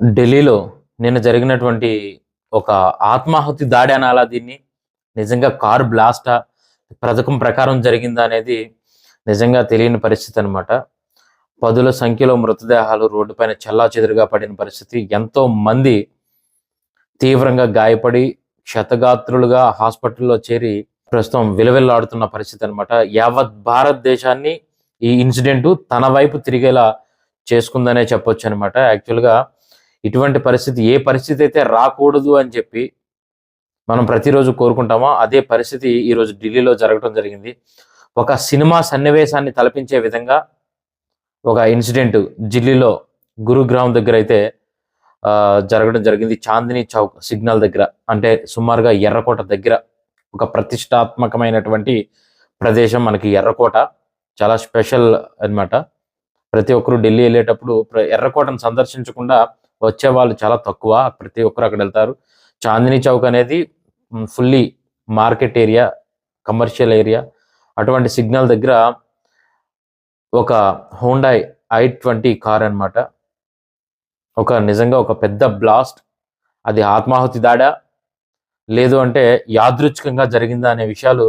ఢిల్లీలో నిన్న జరిగినటువంటి ఒక ఆత్మాహుతి దాడి అనాలా దీన్ని? నిజంగా కారు బ్లాస్టా? పథకం ప్రకారం జరిగిందా అనేది నిజంగా తెలియని పరిస్థితి అనమాట. పదుల సంఖ్యలో మృతదేహాలు రోడ్డుపైన చెల్లాచెదురుగా పడిన పరిస్థితి. ఎంతో మంది తీవ్రంగా గాయపడి క్షతగాత్రులుగా హాస్పిటల్లో చేరి ప్రస్తుతం విలవిల్లాడుతున్న పరిస్థితి అనమాట. యావత్ భారతదేశాన్ని ఈ ఇన్సిడెంట్ తన వైపు తిరిగేలా చేసుకుందనే చెప్పొచ్చు అనమాట. యాక్చువల్గా ఇటువంటి పరిస్థితి ఏ పరిస్థితి అయితే రాకూడదు అని చెప్పి మనం ప్రతిరోజు కోరుకుంటామో అదే పరిస్థితి ఈరోజు ఢిల్లీలో జరగడం జరిగింది. ఒక సినిమా సన్నివేశాన్ని తలపించే విధంగా ఒక ఇన్సిడెంట్ ఢిల్లీలో గురుగ్రామ్ దగ్గర అయితే జరగడం జరిగింది. చాందినీ చౌక్ సిగ్నల్ దగ్గర, అంటే సుమారుగా ఎర్రకోట దగ్గర ఒక ప్రతిష్టాత్మకమైనటువంటి ప్రదేశం మనకి ఎర్రకోట. చాలా స్పెషల్ అన్నమాట. ప్రతి ఒక్కరు ఢిల్లీ వెళ్ళేటప్పుడు ఎర్రకోటను సందర్శించకుండా వచ్చే వాళ్ళు చాలా తక్కువ. ప్రతి ఒక్కరు అక్కడ వెళ్తారు. చాందినీ చౌక్ అనేది fully market area, commercial area. అటువంటి సిగ్నల్ దగ్గర ఒక హోండాయ్ i20 కార్ అన్నమాట. నిజంగా ఒక పెద్ద బ్లాస్ట్. అది ఆత్మాహుతి దాడా లేదు అంటే యాదృచ్ఛికంగా జరిగిందా అనే విషయాలు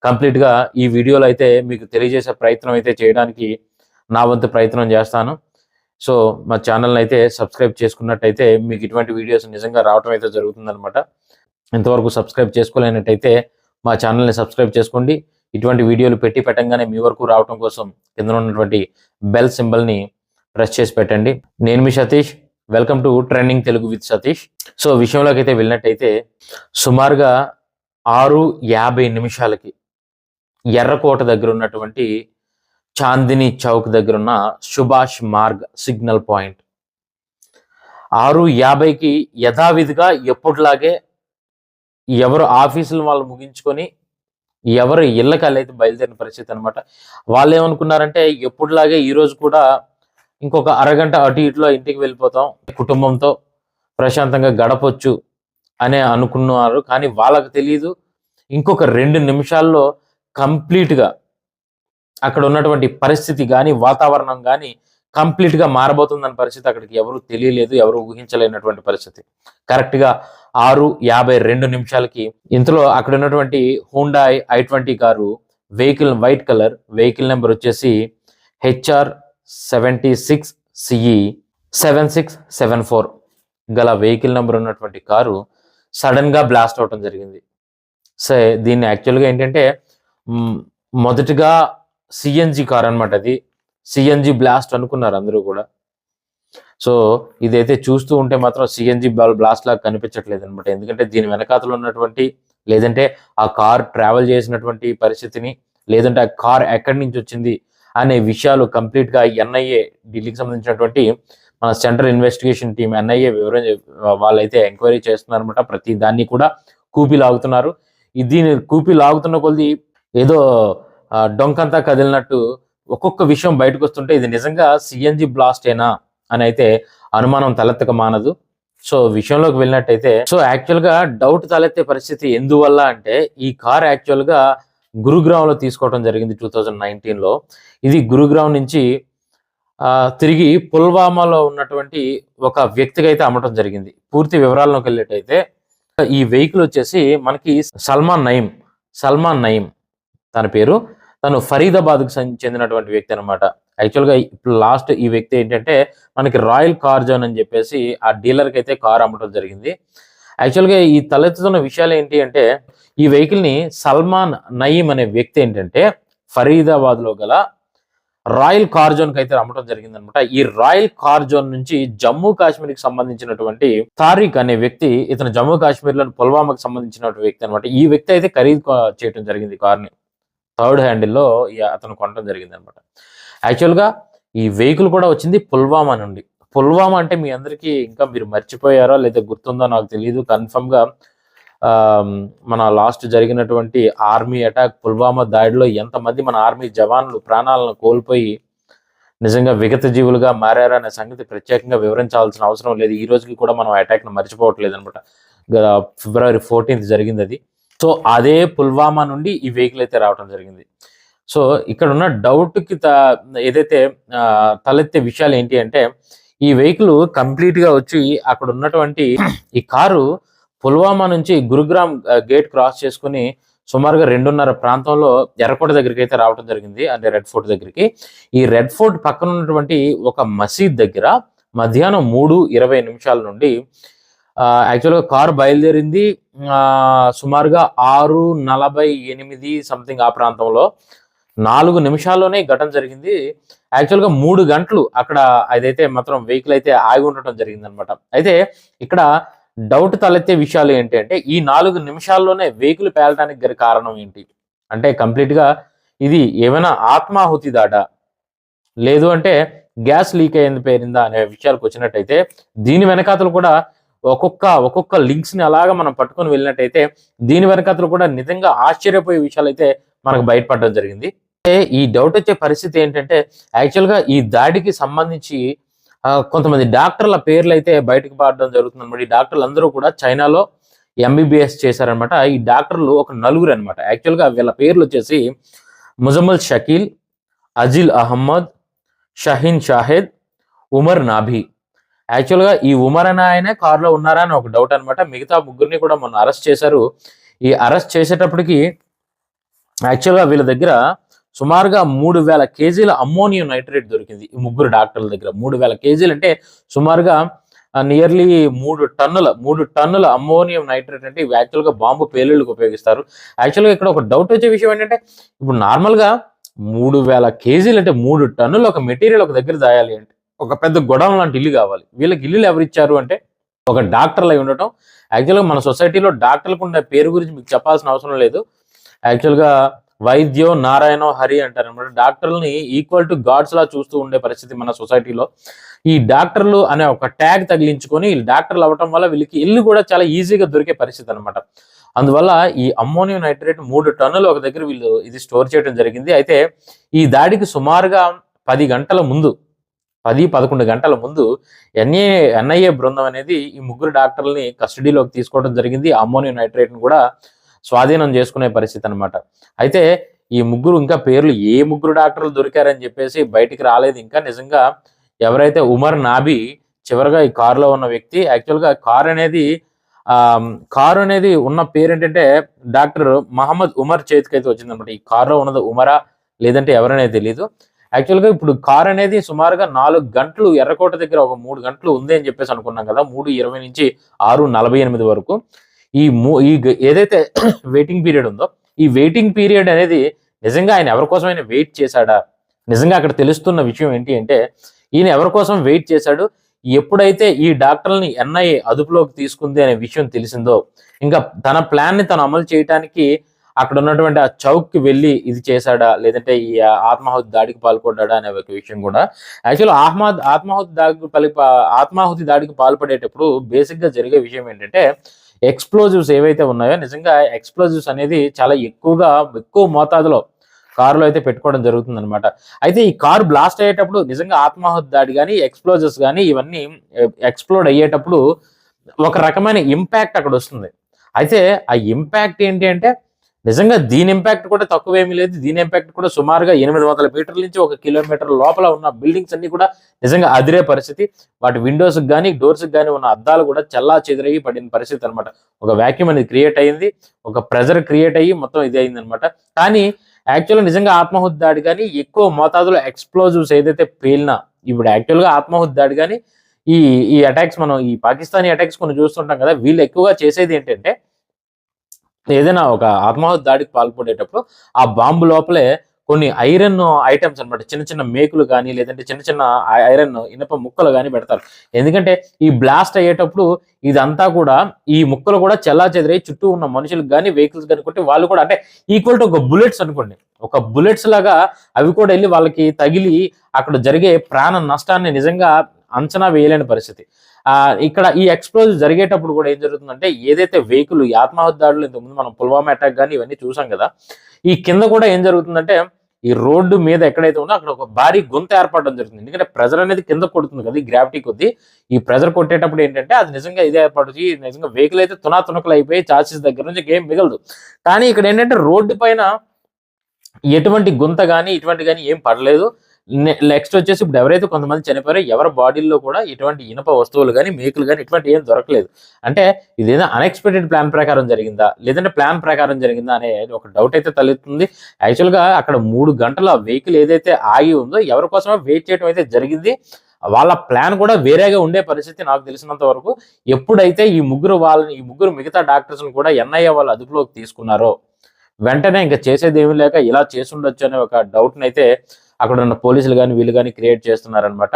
కంప్లీట్గా ఈ వీడియోలో అయితే మీకు తెలియజేసే ప్రయత్నం అయితే చేయడానికి నా వంతు ప్రయత్నం చేస్తాను. సో మా ఛానల్ని అయితే సబ్స్క్రైబ్ చేసుకున్నట్టయితే మీకు ఇటువంటి వీడియోస్ నిజంగా రావడం అయితే జరుగుతుందన్నమాట. ఇంతవరకు సబ్స్క్రైబ్ చేసుకోలేనట్టయితే మా ఛానల్ని సబ్స్క్రైబ్ చేసుకోండి. ఇటువంటి వీడియోలు పెట్టంగానే మీ వరకు రావడం కోసం కింద ఉన్నటువంటి బెల్ సింబల్ని ప్రెస్ చేసి పెట్టండి. నేను మీ Satish, welcome to trending Telugu with Satish. So విషయంలోకి అయితే వెళ్ళినట్టయితే సుమారుగా 6:50 ఎర్రకోట దగ్గర ఉన్నటువంటి చాందినీ చౌక్ దగ్గర ఉన్న సుభాష్ మార్గ్ సిగ్నల్ పాయింట్ 6:50కి యథావిధిగా ఎప్పటిలాగే ఎవరు ఆఫీసులు వాళ్ళు ముగించుకొని ఎవరు ఇళ్ళకి అయితే బయలుదేరిన పరిస్థితి అనమాట. వాళ్ళు ఏమనుకున్నారంటే ఎప్పటిలాగే ఈరోజు కూడా ఇంకొక అరగంట అటు ఇటులో ఇంటికి వెళ్ళిపోతాం, కుటుంబంతో ప్రశాంతంగా గడపొచ్చు అనే అనుకున్నారు. కానీ వాళ్ళకి తెలియదు ఇంకొక 2 నిమిషాల్లో కంప్లీట్గా అక్కడ ఉన్నటువంటి పరిస్థితి కానీ వాతావరణం కానీ కంప్లీట్గా మారబోతుందన్న పరిస్థితి అక్కడికి ఎవరు తెలియలేదు, ఎవరు ఊహించలేనటువంటి పరిస్థితి. కరెక్ట్గా 6:52 ఇంతలో అక్కడ ఉన్నటువంటి Hyundai i20 car vehicle white colour, vehicle number వచ్చేసి HR76CE 7674 గల వెహికల్ నెంబర్ ఉన్నటువంటి కారు సడన్ గా బ్లాస్ట్ అవటం జరిగింది. సో దీన్ని యాక్చువల్గా ఏంటంటే మొదటిగా సిఎన్జి కార్ అనమాట. అది సిఎన్జి బ్లాస్ట్ అనుకున్నారు అందరూ కూడా. సో ఇదైతే చూస్తూ ఉంటే మాత్రం సిఎన్జి బ్లాస్ట్ లాగా కనిపించట్లేదు అనమాట. ఎందుకంటే దీని వెనకాతలో ఉన్నటువంటి లేదంటే ఆ కార్ ట్రావెల్ చేసినటువంటి పరిస్థితిని, లేదంటే ఆ కార్ ఎక్కడి నుంచి వచ్చింది అనే విషయాలు కంప్లీట్గా ఎన్ఐఏ, ఢిల్లీకి సంబంధించినటువంటి మన సెంట్రల్ ఇన్వెస్టిగేషన్ టీం ఎన్ఐఏ వాళ్ళైతే ఎంక్వైరీ చేస్తున్నారు అనమాట. ప్రతి దాన్ని కూడా కూపి లాగుతున్నారు. దీన్ని కూపి లాగుతున్న కొద్ది ఏదో డొంకంతా కదిలినట్టు ఒక్కొక్క విషయం బయటకు వస్తుంటే ఇది నిజంగా సిఎన్జి బ్లాస్టేనా అని అయితే అనుమానం తలెత్తక మానదు. సో విషయంలోకి వెళ్ళినట్టయితే యాక్చువల్గా డౌట్ తలెత్తే పరిస్థితి ఎందువల్ల అంటే ఈ కార్ యాక్చువల్గా గురుగ్రామ్లో తీసుకోవడం జరిగింది 2019లో. ఇది గురుగ్రామ్ నుంచి తిరిగి పుల్వామాలో ఉన్నటువంటి ఒక వ్యక్తికి అయితే అమ్మటం జరిగింది. పూర్తి వివరాల్లోకి వెళ్ళేటైతే ఈ వెహికల్ వచ్చేసి మనకి సల్మాన్ నయీం తన పేరు. తను ఫరీదాబాద్కు చెందినటువంటి వ్యక్తి అనమాట. యాక్చువల్గా ఇప్పుడు లాస్ట్ ఈ వ్యక్తి ఏంటంటే మనకి రాయల్ కార్ జోన్ అని చెప్పేసి ఆ డీలర్కి అయితే కార్ అమ్మటం జరిగింది. యాక్చువల్గా ఈ తలెత్తుతున్న విషయాలు ఏంటి అంటే ఈ వెహికల్ని సల్మాన్ నయీం అనే వ్యక్తి ఏంటంటే ఫరీదాబాద్లో గల రాయల్ కార్ జోన్కి అయితే అమ్మటం జరిగింది అనమాట. ఈ రాయల్ కార్ జోన్ నుంచి జమ్మూ కాశ్మీర్కి సంబంధించినటువంటి తారిక్ అనే వ్యక్తి, ఇతను జమ్మూ కాశ్మీర్లోని పుల్వామాకి సంబంధించినటువంటి వ్యక్తి అనమాట. ఈ వ్యక్తి అయితే ఖరీదు చేయడం జరిగింది కార్ని. థర్డ్ హ్యాండిల్లో అతను కొనడం జరిగింది అనమాట. యాక్చువల్గా ఈ వెహికల్ కూడా వచ్చింది పుల్వామా నుండి. పుల్వామా అంటే మీ అందరికీ ఇంకా మీరు మర్చిపోయారో లేదా గుర్తుందో నాకు తెలియదు. కన్ఫర్మ్గా మన లాస్ట్ జరిగినటువంటి ఆర్మీ అటాక్, పుల్వామా దాడిలో ఎంతమంది మన ఆర్మీ జవాన్లు ప్రాణాలను కోల్పోయి నిజంగా విగత జీవులుగా మారారనే సంగతి ప్రత్యేకంగా వివరించాల్సిన అవసరం లేదు. ఈ రోజుకి కూడా మనం అటాక్ను మర్చిపోవట్లేదు అనమాట. February 14th జరిగింది అది. సో అదే పుల్వామా నుండి ఈ వెహికల్ అయితే రావడం జరిగింది. సో ఇక్కడ ఉన్న డౌట్కి ఏదైతే తలెత్తే విషయాలు ఏంటి అంటే ఈ వెహికల్ కంప్లీట్ గా వచ్చి అక్కడ ఉన్నటువంటి ఈ కారు పుల్వామా నుంచి గురుగ్రామ్ గేట్ క్రాస్ చేసుకుని సుమారుగా 2:30 ప్రాంతంలో ఎర్రకోట దగ్గరికి అయితే రావడం జరిగింది, అంటే రెడ్ ఫోర్ట్ దగ్గరికి. ఈ రెడ్ ఫోర్ట్ పక్కన ఉన్నటువంటి ఒక మసీద్ దగ్గర మధ్యాహ్నం 3:20 నుండి యాక్చువల్గా కారు బయలుదేరింది సుమారుగా 6:48 సంథింగ్ ఆ ప్రాంతంలో. 4 నిమిషాల్లోనే ఘటన జరిగింది. యాక్చువల్గా 3 గంటలు అక్కడ అదైతే మాత్రం వెహికల్ అయితే ఆగి ఉండటం జరిగింది అనమాట. అయితే ఇక్కడ డౌట్ తలెత్తే విషయాలు ఏంటి అంటే, ఈ 4 నిమిషాల్లోనే వెహికల్ పేలటానికి గల కారణం ఏంటి అంటే, కంప్లీట్ గా ఇది ఏమైనా ఆత్మాహుతి దాటా, లేదు అంటే గ్యాస్ లీక్ అయ్యింది పేరిందా అనే విషయాలకు వచ్చినట్టయితే, దీని వెనకాతలు కూడా ఒక్కొక్క లింక్స్ ని అలాగా మనం పట్టుకొని వెళ్ళినట్టయితే దీని వెనకాతలు కూడా నిజంగా ఆశ్చర్యపోయే విషయాలు అయితే మనకు బయటపడడం జరిగింది. ఈ డౌట్ వచ్చే పరిస్థితి ఏంటంటే, యాక్చువల్గా ఈ దాడికి సంబంధించి కొంతమంది డాక్టర్ల పేర్లు అయితే బయటకు పడడం జరుగుతుంది అనమాట. ఈ డాక్టర్లు అందరూ కూడా చైనాలో ఎంబీబీఎస్ చేశారనమాట. ఈ డాక్టర్లు ఒక 4 అనమాట. యాక్చువల్గా వీళ్ళ పేర్లు వచ్చేసి ముజమ్మల్ షకీల్, అజిల్ అహ్మద్, షహీన్ షాహెద్, ఉమర్ నాభి. యాక్చువల్గా ఈ ఉమర్ అనే ఆయనే కారులో ఉన్నారా అని ఒక డౌట్ అనమాట. మిగతా ముగ్గురిని కూడా మొన్న అరెస్ట్ చేశారు. ఈ అరెస్ట్ చేసేటప్పటికి యాక్చువల్గా వీళ్ళ దగ్గర సుమారుగా 3,000 కేజీల అమ్మోనియం నైట్రేట్ దొరికింది ఈ ముగ్గురు డాక్టర్ల దగ్గర. 3,000 కేజీలు అంటే సుమారుగా నియర్లీ 3 టన్నుల అమ్మోనియం నైట్రేట్. అంటే ఇవి యాక్చువల్గా బాంబు పేలుళ్ళకి ఉపయోగిస్తారు. యాక్చువల్గా ఇక్కడ ఒక డౌట్ వచ్చే విషయం ఏంటంటే, ఇప్పుడు నార్మల్గా 3,000 కేజీలు అంటే 3 టన్నులు ఒక మెటీరియల్ ఒక దగ్గర దాయాలి అంటే ఒక పెద్ద గొడవ లాంటి ఇల్లు కావాలి. వీళ్ళకి ఇల్లులు ఎవరిచ్చారు అంటే ఒక డాక్టర్లు అయి ఉండటం. యాక్చువల్గా మన సొసైటీలో డాక్టర్లకు ఉండే పేరు గురించి మీకు చెప్పాల్సిన అవసరం లేదు. యాక్చువల్గా వైద్యో నారాయణో హరి అంటారు అనమాట. డాక్టర్లని ఈక్వల్ టు గాడ్స్ లా చూస్తూ ఉండే పరిస్థితి మన సొసైటీలో. ఈ డాక్టర్లు అనే ఒక ట్యాగ్ తగిలించుకొని డాక్టర్లు అవ్వటం వల్ల వీళ్ళకి ఇల్లు కూడా చాలా ఈజీగా దొరికే పరిస్థితి అనమాట. అందువల్ల ఈ అమ్మోనియం నైట్రేట్ 3 టన్నులు ఒక దగ్గర వీళ్ళు ఇది స్టోర్ చేయడం జరిగింది. అయితే ఈ దాడికి సుమారుగా 10-11 గంటల ముందు ఎన్ఐఏ బృందం అనేది ఈ ముగ్గురు డాక్టర్లని కస్టడీలోకి తీసుకోవడం జరిగింది. అమ్మోనియం నైట్రేట్ ను కూడా స్వాధీనం చేసుకునే పరిస్థితి అనమాట. అయితే ఈ ముగ్గురు ఇంకా పేర్లు ఏ ముగ్గురు డాక్టర్లు దొరికారని చెప్పేసి బయటికి రాలేదు ఇంకా. నిజంగా ఎవరైతే ఉమర్ నాబి చివరిగా ఈ కారులో ఉన్న వ్యక్తి, యాక్చువల్గా కారు అనేది ఉన్న పేరు ఏంటంటే డాక్టర్ మహమ్మద్ ఉమర్ చేతికి అయితే వచ్చిందనమాట. ఈ కారులో ఉన్నది ఉమరా లేదంటే ఎవరనేది తెలీదు. యాక్చువల్గా ఇప్పుడు కార్ అనేది సుమారుగా 4 గంటలు ఎర్రకోట దగ్గర ఒక 3 గంటలు ఉంది అని చెప్పేసి అనుకున్నాం కదా, 3:20 నుంచి 6:48 వరకు. ఈ ఏదైతే వెయిటింగ్ పీరియడ్ ఉందో, ఈ వెయిటింగ్ పీరియడ్ అనేది నిజంగా ఆయన ఎవరి కోసమైనా వెయిట్ చేశాడా? నిజంగా అక్కడ తెలుస్తున్న విషయం ఏంటి అంటే, ఈయన ఎవరి కోసం వెయిట్ చేశాడు? ఎప్పుడైతే ఈ డాక్టర్ని ఎన్ఐఏ అదుపులోకి తీసుకుంది అనే విషయం తెలిసిందో, ఇంకా తన ప్లాన్ ని తను అమలు చేయడానికి అక్కడ ఉన్నటువంటి ఆ చౌక్ కి వెళ్ళి ఇది చేశాడా, లేదంటే ఈ ఆత్మాహుతి దాడికి పాల్పడ్డా అనే ఒక విషయం కూడా. యాక్చువల్ ఆత్మాహుతి దాడికి పాల్పడేటప్పుడు బేసిక్ గా జరిగే విషయం ఏంటంటే, ఎక్స్ప్లోజివ్స్ ఏవైతే ఉన్నాయో, నిజంగా ఎక్స్ప్లోజివ్స్ అనేది చాలా ఎక్కువ మోతాదులో కారులో అయితే పెట్టుకోవడం జరుగుతుంది అనమాట. అయితే ఈ కారు బ్లాస్ట్ అయ్యేటప్పుడు నిజంగా ఆత్మాహుతి దాడి కానీ ఎక్స్ప్లోజివ్స్ కానీ ఇవన్నీ ఎక్స్ప్లోడ్ అయ్యేటప్పుడు ఒక రకమైన ఇంపాక్ట్ అక్కడ వస్తుంది. అయితే ఆ ఇంపాక్ట్ ఏంటి అంటే, నిజంగా దీని ఇంపాక్ట్ కూడా తక్కువేమీ లేదు. దీని ఇంపాక్ట్ కూడా సుమారుగా 800 మీటర్ల నుంచి 1 కిలోమీటర్ లోపల ఉన్న బిల్డింగ్స్ అన్ని కూడా నిజంగా అదిరే పరిస్థితి. వాటి విండోస్ కానీ డోర్స్ కానీ ఉన్న అద్దాలు కూడా చల్లా చెదిరయ్యి పడిన పరిస్థితి అనమాట. ఒక వాక్యూమ్ అనేది క్రియేట్ అయ్యింది, ఒక ప్రెజర్ క్రియేట్ అయ్యి మొత్తం ఇది అయింది అనమాట. కానీ యాక్చువల్గా నిజంగా ఆత్మాహుతి దాడి కానీ ఎక్కువ మోతాదులో ఎక్స్ప్లోజివ్స్ ఏదైతే పేలినా, ఇప్పుడు యాక్చువల్గా ఆత్మాహుతి దాడి కానీ ఈ అటాక్స్ మనం ఈ పాకిస్తానీ అటాక్స్ కొన్ని చూస్తుంటాం కదా, వీళ్ళు ఎక్కువగా చేసేది ఏంటంటే, ఏదైనా ఒక ఆత్మాహుతి దాడికి పాల్పడేటప్పుడు ఆ బాంబు లోపలే కొన్ని ఐరన్ ఐటమ్స్ అనమాట, చిన్న చిన్న మేకులు కానీ లేదంటే చిన్న చిన్న ఐరన్ ఇనప ముక్కలు కానీ పెడతారు. ఎందుకంటే ఈ బ్లాస్ట్ అయ్యేటప్పుడు ఇదంతా కూడా ఈ ముక్కలు కూడా చెల్లా చెదిరై చుట్టూ ఉన్న మనుషులకు కానీ వెహికల్స్ కానీ కొట్టి వాళ్ళు కూడా, అంటే ఈక్వల్ టు ఒక బుల్లెట్స్ అనుకోండి, ఒక బుల్లెట్స్ లాగా అవి కూడా వెళ్ళి వాళ్ళకి తగిలి అక్కడ జరిగే ప్రాణ నష్టాన్ని నిజంగా అంచనా వేయలేని పరిస్థితి. ఇక్కడ ఈ ఎక్స్ప్లోజివ్ జరిగేటప్పుడు కూడా ఏం జరుగుతుందంటే, ఏదైతే వెహికల్ ఈ ఆత్మాహుతి దాడులు ఇంతకుముందు మనం పుల్వామా అటాక్ కానీ ఇవన్నీ చూసాం కదా, ఈ కింద కూడా ఏం జరుగుతుందంటే, ఈ రోడ్డు మీద ఎక్కడైతే ఉందో అక్కడ ఒక భారీ గుంత ఏర్పడడం జరుగుతుంది. ఎందుకంటే ప్రెజర్ అనేది కింద కొడుతుంది కదా, ఈ గ్రావిటీ కొద్దీ ఈ ప్రెజర్ కొట్టేటప్పుడు ఏంటంటే అది నిజంగా ఇదే ఏర్పడుతుంది. నిజంగా వెహికల్ అయితే తునాతునకలు అయిపోయి చార్జెస్ దగ్గర నుంచి ఏం మిగలదు. కానీ ఇక్కడ ఏంటంటే రోడ్డు పైన ఎటువంటి గుంత కానీ ఇటువంటి కానీ ఏం పడలేదు. నెక్స్ట్ వచ్చేసి ఇప్పుడు ఎవరైతే కొంతమంది చనిపోయారో ఎవరి బాడీల్లో కూడా ఇటువంటి ఇనుప వస్తువులు కానీ మేకులు కానీ ఇటువంటి ఏం దొరకలేదు. అంటే ఇదేదో అన్ఎక్స్పెక్టెడ్ ప్లాన్ ప్రకారం జరిగిందా లేదంటే ప్లాన్ ప్రకారం జరిగిందా అనే ఒక డౌట్ అయితే తలెత్తుంది. యాక్చువల్గా అక్కడ 3 గంటల వెహికల్ ఏదైతే ఆగి ఉందో ఎవరి కోసమో వెయిట్ చేయడం అయితే జరిగింది. వాళ్ళ ప్లాన్ కూడా వేరేగా ఉండే పరిస్థితి నాకు తెలిసినంత వరకు. ఎప్పుడైతే ఈ ముగ్గురు మిగతా డాక్టర్స్ని కూడా ఎన్ఐఏ వాళ్ళు అదుపులోకి తీసుకున్నారో వెంటనే ఇంకా చేసేది ఏమీ లేక ఇలా చేసుండొచ్చు అనే ఒక డౌట్ని అయితే అక్కడ ఉన్న పోలీసులు కానీ వీళ్ళు కానీ క్రియేట్ చేస్తున్నారనమాట.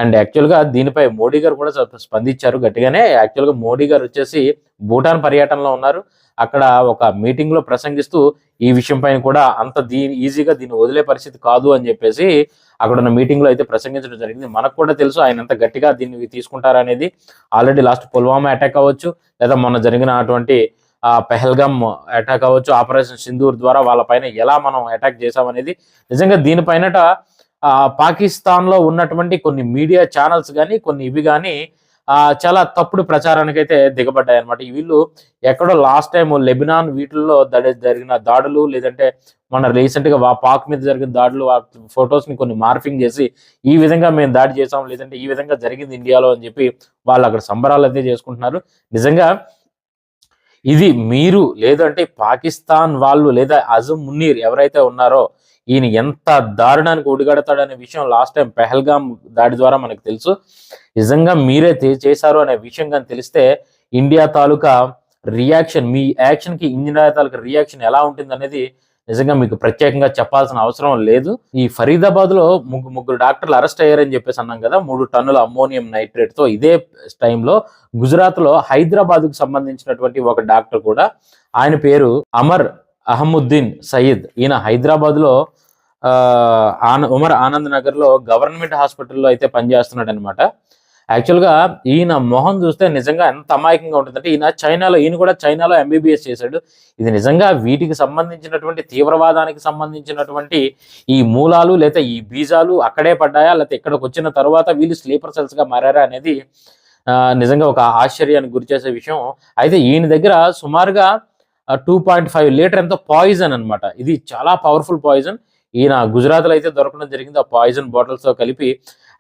అండ్ యాక్చువల్గా దీనిపై మోడీ గారు కూడా స్పందించారు గట్టిగానే. యాక్చువల్గా మోడీ గారు వచ్చేసి భూటాన్ పర్యటనలో ఉన్నారు. అక్కడ ఒక మీటింగ్ లో ప్రసంగిస్తూ ఈ విషయం పైన కూడా అంత ఈజీగా దీన్ని వదిలే పరిస్థితి కాదు అని చెప్పేసి అక్కడ ఉన్న మీటింగ్ లో అయితే ప్రసంగించడం జరిగింది. మనకు కూడా తెలుసు ఆయన ఎంత గట్టిగా దీన్ని తీసుకుంటారనేది. ఆల్రెడీ లాస్ట్ పుల్వామా అటాక్ అవ్వచ్చు, లేదా మొన్న జరిగిన అటువంటి పెహల్గామ్ అటాక్ అవ్వచ్చు, ఆపరేషన్ సింధూర్ ద్వారా వాళ్ళ పైన ఎలా మనం అటాక్ చేసామనేది నిజంగా దీనిపైన పాకిస్తాన్ లో ఉన్నటువంటి కొన్ని మీడియా ఛానల్స్ కానీ కొన్ని ఇవి కానీ చాలా తప్పుడు ప్రచారానికి అయితే దిగబడ్డాయి అనమాట. వీళ్ళు ఎక్కడో లాస్ట్ టైం లెబనాన్ వీటిల్లో జరిగిన దాడులు, లేదంటే మన రీసెంట్ గా పాక్ మీద జరిగిన దాడులు ఫొటోస్ ని కొన్ని మార్ఫింగ్ చేసి ఈ విధంగా మేము దాడి చేసాం, లేదంటే ఈ విధంగా జరిగింది ఇండియాలో అని చెప్పి వాళ్ళు అక్కడ సంబరాలు అయితే చేసుకుంటున్నారు. నిజంగా ఇది మీరు లేదంటే పాకిస్తాన్ వాళ్ళు లేదా అజమ్ మున్నీర్ ఎవరైతే ఉన్నారో ఈయన ఎంత దారుణానికి ఒడిగడతాడనే విషయం లాస్ట్ టైం పెహల్గామ్ దాడి ద్వారా మనకు తెలుసు. నిజంగా మీరే చేశారు అనే విషయం కానీ తెలిస్తే ఇండియా తాలూకా రియాక్షన్, మీ యాక్షన్ కి ఇండియా తాలూకా రియాక్షన్ ఎలా ఉంటుంది అనేది నిజంగా మీకు ప్రత్యేకంగా చెప్పాల్సిన అవసరం లేదు. ఈ ఫరీదాబాద్ లో ముగ్గురు డాక్టర్లు అరెస్ట్ అయ్యారని చెప్పేసి అన్నాం కదా, 3 టన్నుల అమ్మోనియం నైట్రేట్ తో. ఇదే టైంలో గుజరాత్ లో హైదరాబాద్ కు సంబంధించినటువంటి ఒక డాక్టర్ కూడా, ఆయన పేరు అమర్ అహముద్దీన్ సయీద్. ఈయన హైదరాబాద్ లో ఉమర్ ఆనంద్ నగర్ లో గవర్నమెంట్ హాస్పిటల్లో అయితే పనిచేస్తున్నాడు అనమాట. యాక్చువల్గా ఈయన మొహం చూస్తే నిజంగా ఎంత అమాయకంగా ఉంటుందంటే, ఈయన కూడా చైనాలో ఎంబీబీఎస్ చేశాడు. ఇది నిజంగా వీటికి సంబంధించినటువంటి తీవ్రవాదానికి సంబంధించినటువంటి ఈ మూలాలు లేదా ఈ బీజాలు అక్కడే పడ్డాయా, లేకపోతే ఇక్కడికి వచ్చిన తర్వాత వీళ్ళు స్లీపర్ సెల్స్ గా మారారా అనేది నిజంగా ఒక ఆశ్చర్యానికి గురి చేసే విషయం. అయితే ఈయన దగ్గర సుమారుగా 2.5 లీటర్ ఎంతో పాయిజన్ అనమాట. ఇది చాలా పవర్ఫుల్ పాయిజన్. ఈయన గుజరాత్లో అయితే దొరకడం జరిగింది ఆ పాయిజన్ బాటిల్స్తో కలిపి.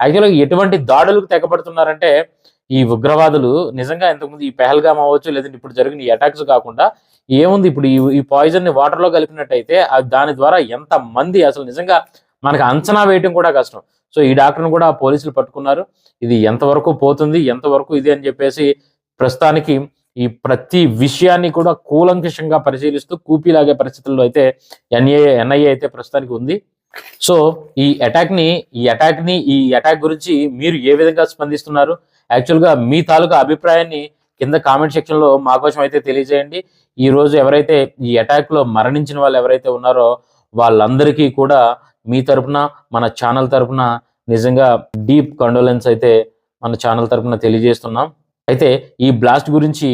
యాక్చువల్గా ఎటువంటి దాడులకు తెగబడుతున్నారంటే ఈ ఉగ్రవాదులు నిజంగా ఇంతకుముందు ఈ పెహల్గామ్ అవ్వచ్చు, లేదంటే ఇప్పుడు జరిగిన ఈ అటాక్స్ కాకుండా ఏముంది, ఇప్పుడు ఈ పాయిజన్ ని వాటర్లో కలిపినట్టయితే దాని ద్వారా ఎంత మంది అసలు నిజంగా మనకు అంచనా వేయటం కూడా కష్టం. సో ఈ డాక్టర్ని కూడా పోలీసులు పట్టుకున్నారు. ఇది ఎంతవరకు పోతుంది, ఎంతవరకు ఇది అని చెప్పేసి ప్రస్తుతానికి ఈ ప్రతి విషయాన్ని కూడా కూలంకషంగా పరిశీలిస్తూ కూపీలాగే పరిస్థితుల్లో అయితే ఎన్ఐఏ అయితే ప్రస్తుతానికి ఉంది. సో ఈ అటాక్ గురించి మీరు ఏ విధంగా స్పందిస్తున్నారు? యాక్చువల్గా మీ తాలూకా అభిప్రాయాన్ని కింద కామెంట్ సెక్షన్ లో మా కోసం అయితే తెలియజేయండి. ఈ రోజు ఎవరైతే ఈ అటాక్ లో మరణించిన వాళ్ళు ఎవరైతే ఉన్నారో వాళ్ళందరికీ కూడా మీ తరపున, మన ఛానల్ తరపున నిజంగా డీప్ కండోలెన్స్ అయితే మన ఛానల్ తరపున తెలియజేస్తున్నాం. అయితే ఈ బ్లాస్ట్ గురించి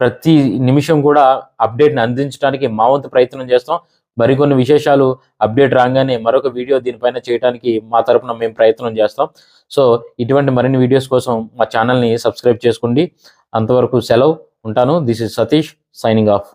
ప్రతి నిమిషం కూడా అప్డేట్ని అందించడానికి మా వంతు ప్రయత్నం చేస్తాం. మరికొన్ని విశేషాలు అప్డేట్ రాగానే మరొక వీడియో దీనిపైన చేయడానికి మా తరపున మేము ప్రయత్నం చేస్తాం. సో ఇటువంటి మరిన్ని వీడియోస్ కోసం మా ఛానల్ని సబ్స్క్రైబ్ చేసుకోండి. అంతవరకు సెలవు, ఉంటాను. This is Satish signing off.